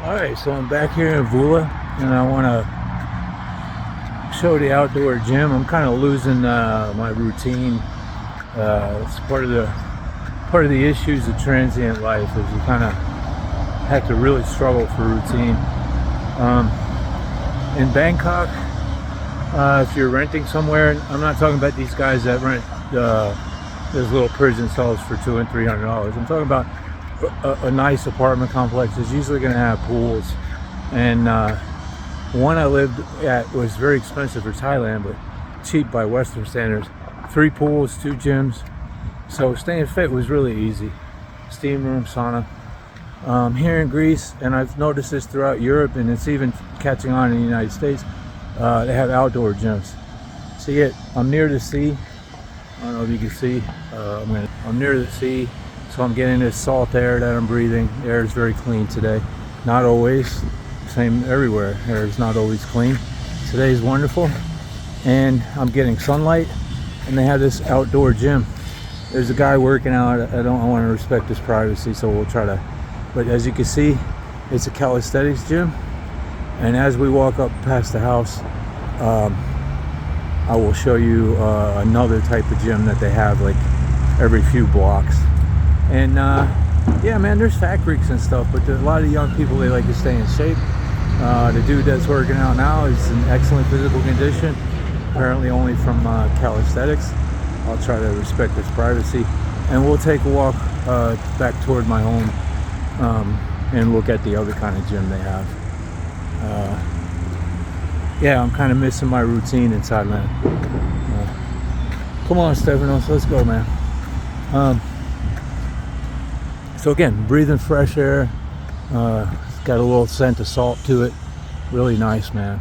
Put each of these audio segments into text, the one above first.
Alright, so I'm back here in Voula and I want to show the outdoor gym. I'm kind of losing my routine. It's part of the issues of transient life is you kind of have to really struggle for routine. In Bangkok, if you're renting somewhere, I'm not talking about these guys that rent those little prison cells for $200 and $300. I'm talking about a nice apartment complex is usually going to have pools, and one I lived at was very expensive for Thailand but cheap by Western standards. 3 pools, 2 gyms, so staying fit was really easy. Steam room, sauna. Here in Greece, and I've noticed this throughout Europe, and it's even catching on in the United States, they have outdoor gyms. See it? I'm near the sea. I don't know if you can see. I'm near the sea, so I'm getting this salt air that I'm breathing. The air is very clean today. Not always. Same everywhere. Air is not always clean. Today is wonderful, and I'm getting sunlight. And they have this outdoor gym. There's a guy working out. I want to respect his privacy, so we'll try to. But as you can see, it's a calisthenics gym. And as we walk up past the house, I will show you another type of gym that they have like every few blocks. And yeah, man, there's fat freaks and stuff, but a lot of young people, they like to stay in shape. The dude that's working out now is in excellent physical condition, apparently only from calisthenics. I'll try to respect his privacy, and we'll take a walk back toward my home and look at the other kind of gym they have. Yeah, I'm kind of missing my routine in Thailand. Come on, Stefanos, let's go, man. So again, breathing fresh air. It's got a little scent of salt to it. Really nice, man.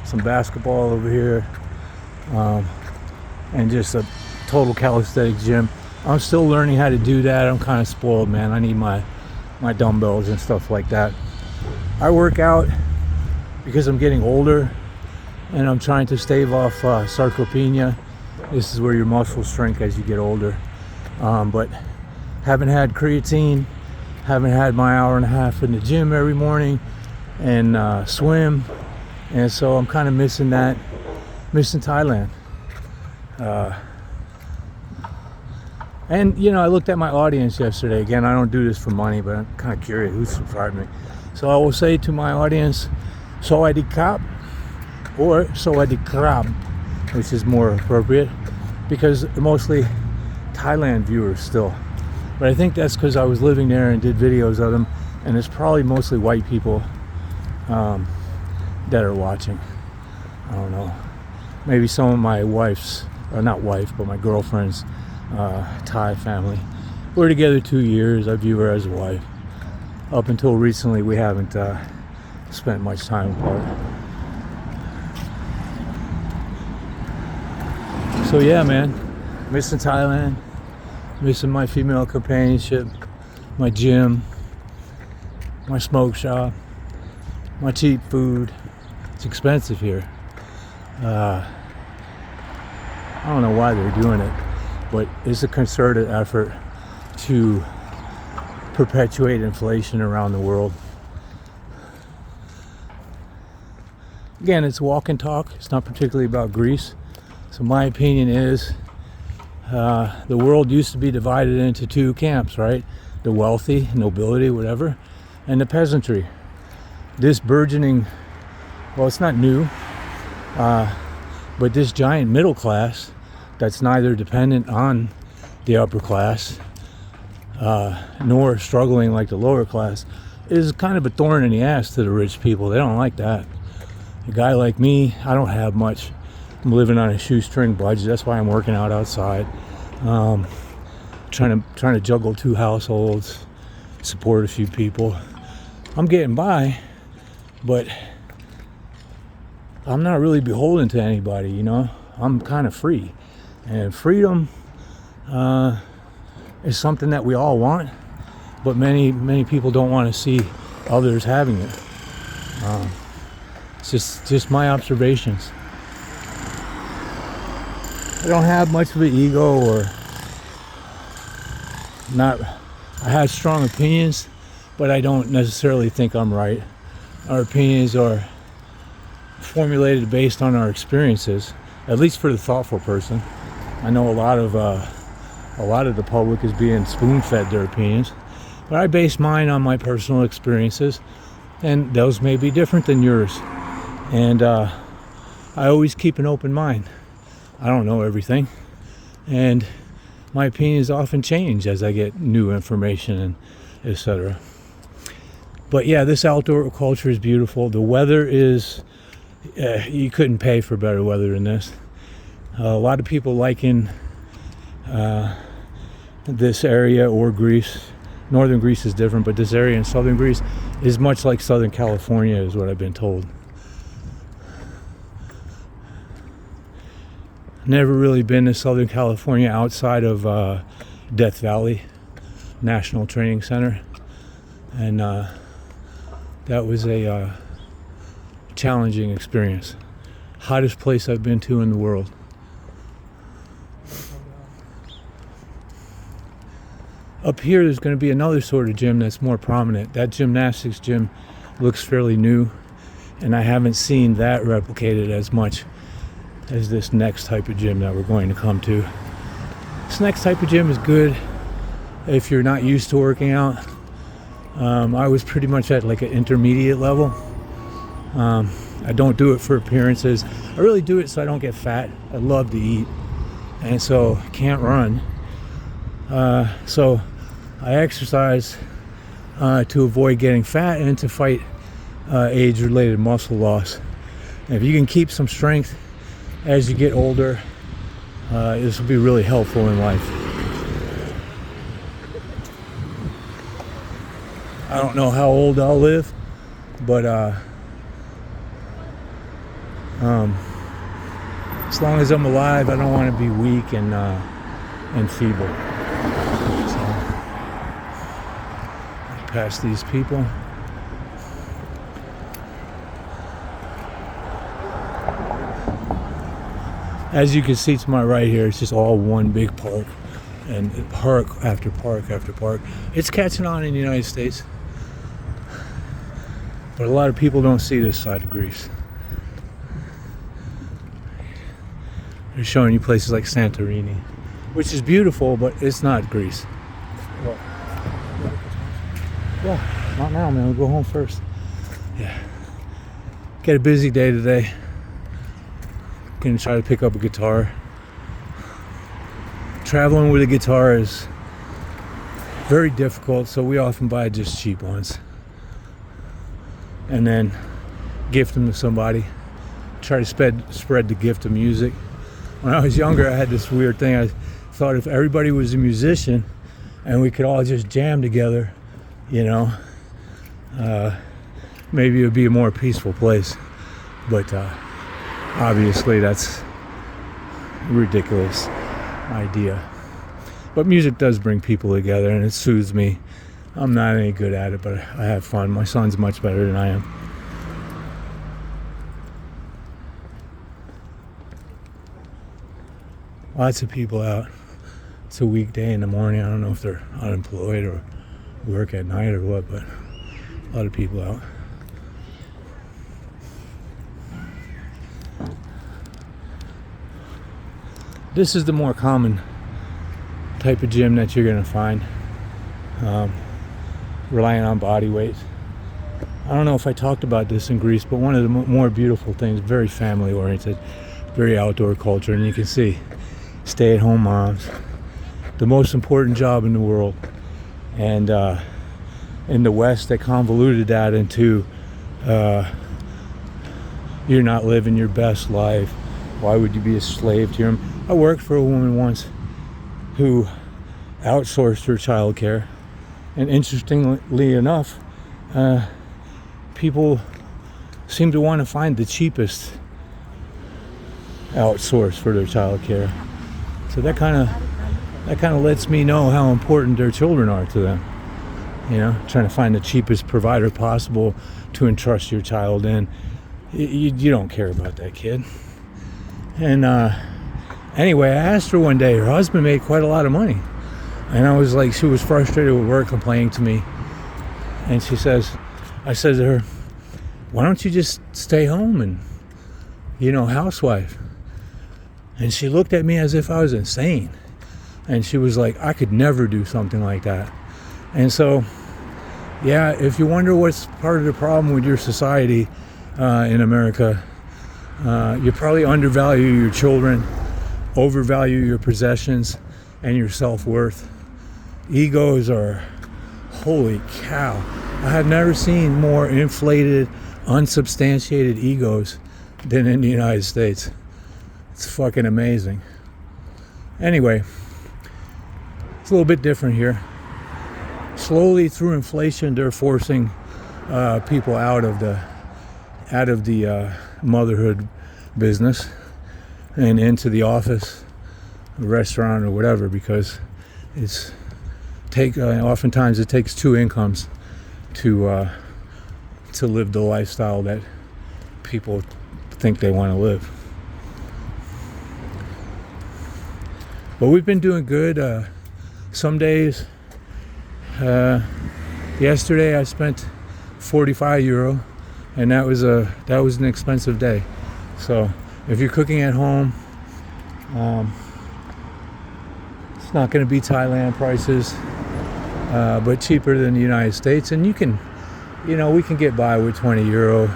Some basketball over here. And just a total calisthenics gym. I'm still learning how to do that. I'm kind of spoiled, man. I need my dumbbells and stuff like that. I work out because I'm getting older, and I'm trying to stave off sarcopenia. This is where your muscles shrink as you get older. But haven't had creatine, haven't had my hour and a half in the gym every morning, and swim, and so I'm kind of missing that, missing Thailand. And you know, I looked at my audience yesterday. Again, I don't do this for money, but I'm kind of curious who subscribed me. So I will say to my audience, Sawadee Krap or Sawadee Krab, which is more appropriate, because mostly Thailand viewers still. But I think that's because I was living there and did videos of them, and it's probably mostly white people that are watching. I don't know. Maybe some of my wife's, or not wife, but my girlfriend's Thai family. We're together 2 years. I view her as a wife. Up until recently, we haven't spent much time apart. So yeah, man, missing Thailand, missing my female companionship, my gym, my smoke shop, my cheap food. It's expensive here. I don't know why they're doing it, but it's a concerted effort to perpetuate inflation around the world. Again, it's walk and talk. It's not particularly about Greece. So my opinion is the world used to be divided into 2 camps, right? The wealthy, nobility, whatever, and the peasantry. This burgeoning, well, it's not new, but this giant middle class that's neither dependent on the upper class nor struggling like the lower class is kind of a thorn in the ass to the rich people. They don't like that. A guy like me, I don't have much. I'm living on a shoestring budget. That's why I'm working out outside. Trying to juggle 2 households, support a few people. I'm getting by, but I'm not really beholden to anybody, you know. I'm kind of free, and freedom is something that we all want, but many people don't want to see others having it. It's just my observations. I don't have much of an ego, or not. I have strong opinions, but I don't necessarily think I'm right. our opinions are formulated based on our experiences, at least for the thoughtful person. I know a lot of the public is being spoon-fed their opinions, but I base mine on my personal experiences, and those may be different than yours. And I always keep an open mind. I don't know everything, and my opinions often change as I get new information and etc. But yeah, this outdoor culture is beautiful. The weather is, you couldn't pay for better weather than this. A lot of people liken this area or Greece. Northern Greece is different, but this area in southern Greece is much like Southern California, is what I've been told. Never really been to Southern California outside of Death Valley National Training Center, and that was a challenging experience. Hottest place I've been to in the world. Up here there's going to be another sort of gym that's more prominent. That gymnastics gym looks fairly new, and I haven't seen that replicated as much as this next type of gym that we're going to come to. This next type of gym is good if you're not used to working out. I was pretty much at like an intermediate level. I don't do it for appearances. I really do it so I don't get fat. I love to eat, and so I can't run. So I exercise to avoid getting fat and to fight age-related muscle loss. And if you can keep some strength as you get older, this will be really helpful in life. I don't know how old I'll live, but as long as I'm alive, I don't want to be weak and feeble. So, past these people. As you can see to my right here, it's just all one big park, and park after park after park. It's catching on in the United States, but a lot of people don't see this side of Greece. They're showing you places like Santorini, which is beautiful, but it's not Greece. Yeah, not now, man. We'll go home first. Yeah. Got a busy day today. Gonna try to pick up a guitar. Traveling with a guitar is very difficult, so we often buy just cheap ones and then gift them to somebody. Try to spread the gift of music. When I was younger, I had this weird thing. I thought if everybody was a musician and we could all just jam together, you know, maybe it would be a more peaceful place. But obviously that's a ridiculous idea. But music does bring people together, and it soothes me. I'm not any good at it, but I have fun. My son's much better than I am. Lots of people out. It's a weekday in the morning. I don't know if they're unemployed or work at night or what, but a lot of people out. This is the more common type of gym that you're going to find, relying on body weight. I don't know if I talked about this in Greece, but one of the more beautiful things, very family oriented, very outdoor culture, and you can see stay-at-home moms, the most important job in the world. And in the West, they convoluted that into you're not living your best life. Why would you be a slave to him? I worked for a woman once who outsourced her childcare, and interestingly enough, people seem to want to find the cheapest outsource for their childcare. So that kind of lets me know how important their children are to them. You know, trying to find the cheapest provider possible to entrust your child in. You don't care about that kid. And anyway, I asked her one day, her husband made quite a lot of money. And I was like, she was frustrated with work, complaining to me. And I said to her, why don't you just stay home and, housewife? And she looked at me as if I was insane. And she was like, I could never do something like that. And so, yeah, if you wonder what's part of the problem with your society in America, you probably undervalue your children, overvalue your possessions, and your self-worth. Egos are, holy cow. I have never seen more inflated, unsubstantiated egos than in the United States. It's fucking amazing. Anyway, it's a little bit different here. Slowly through inflation, they're forcing people out of the motherhood business and into the office, the restaurant, or whatever, because oftentimes it takes two incomes to live the lifestyle that people think they want to live. But we've been doing good. Some days, yesterday I spent €45, and that was an expensive day. So if you're cooking at home, it's not going to be Thailand prices, but cheaper than the United States, and we can get by with €20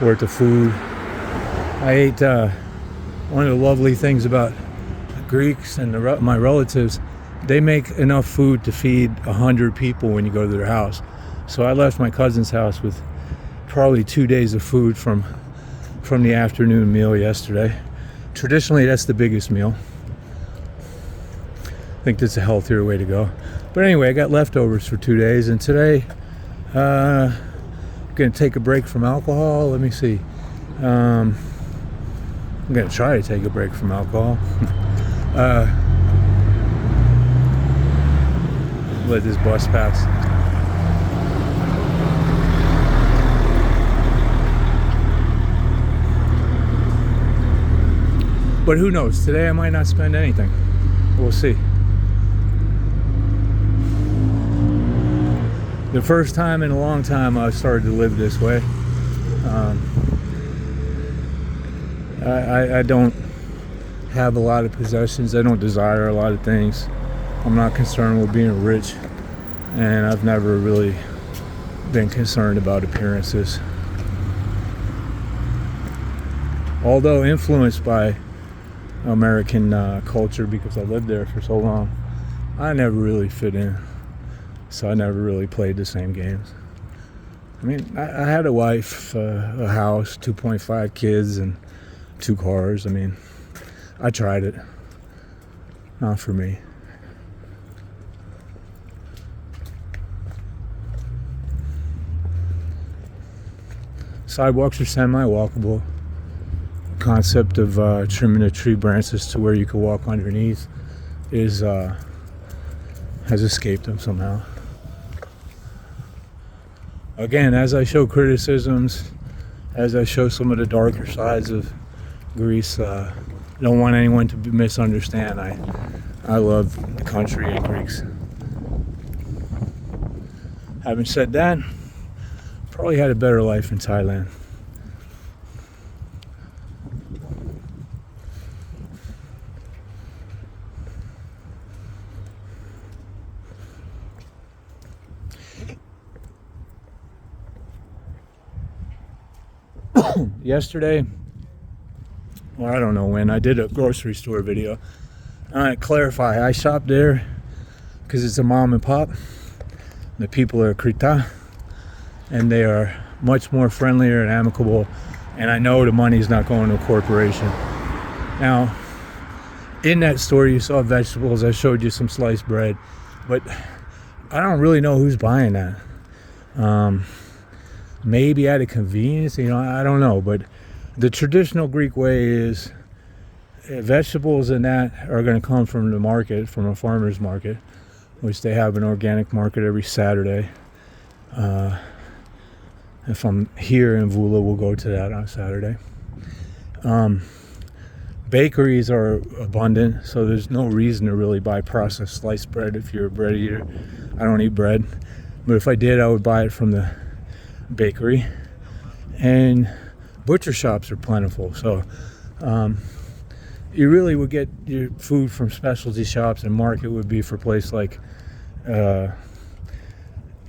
worth of food. I ate one of the lovely things about Greeks and my relatives. They make enough food to feed 100 people when you go to their house. So I left my cousin's house with probably 2 days of food from the afternoon meal yesterday. Traditionally, that's the biggest meal. I think that's a healthier way to go. But anyway, I got leftovers for 2 days, and today I'm going to take a break from alcohol. Let me see. I'm going to try to take a break from alcohol. Let this bus pass. But who knows? Today I might not spend anything. We'll see. The first time in a long time I started to live this way. I don't have a lot of possessions. I don't desire a lot of things. I'm not concerned with being rich, and I've never really been concerned about appearances. Although influenced by American culture, because I lived there for so long, I never really fit in. So I never really played the same games. I mean, I had a wife, a house, 2.5 kids, and 2 cars. I mean, I tried it. Not for me. Sidewalks are semi-walkable. Concept of trimming the tree branches to where you can walk underneath has escaped them somehow. Again, as I show criticisms, as I show some of the darker sides of Greece, I don't want anyone to misunderstand. I love the country and Greeks. Having said that, probably had a better life in Thailand. Yesterday, or I don't know when, I did a grocery store video. I clarify, I shop there because it's a mom and pop. The people are Krita, and they are much more friendlier and amicable, and I know the money's not going to a corporation. Now, in that store you saw vegetables, I showed you some sliced bread, but I don't really know who's buying that. Maybe at a convenience, I don't know, but the traditional Greek way is vegetables and that are going to come from the market, from a farmer's market, which they have an organic market every Saturday. If I'm here in Voula, we'll go to that on Saturday. Bakeries are abundant, so there's no reason to really buy processed sliced bread if you're a bread eater. I don't eat bread, but if I did, I would buy it from the bakery. and butcher shops are plentiful. So you really would get your food from specialty shops, and market would be for place like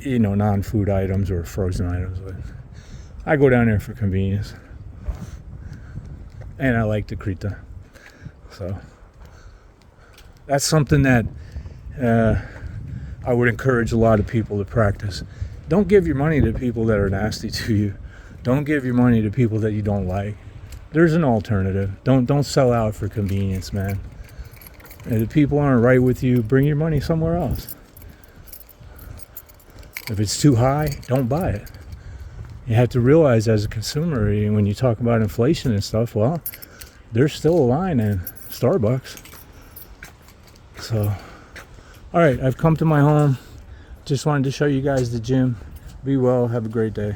non-food items or frozen items. But I go down there for convenience, and I like the krita. So that's something that I would encourage a lot of people to practice. Don't give your money to people that are nasty to you. Don't give your money to people that you don't like. There's an alternative. Don't sell out for convenience, man. And if people aren't right with you, bring your money somewhere else. If it's too high, don't buy it. You have to realize as a consumer, when you talk about inflation and stuff, well, there's still a line in Starbucks. So, all right, I've come to my home. Just wanted to show you guys the gym. Be well. Have a great day.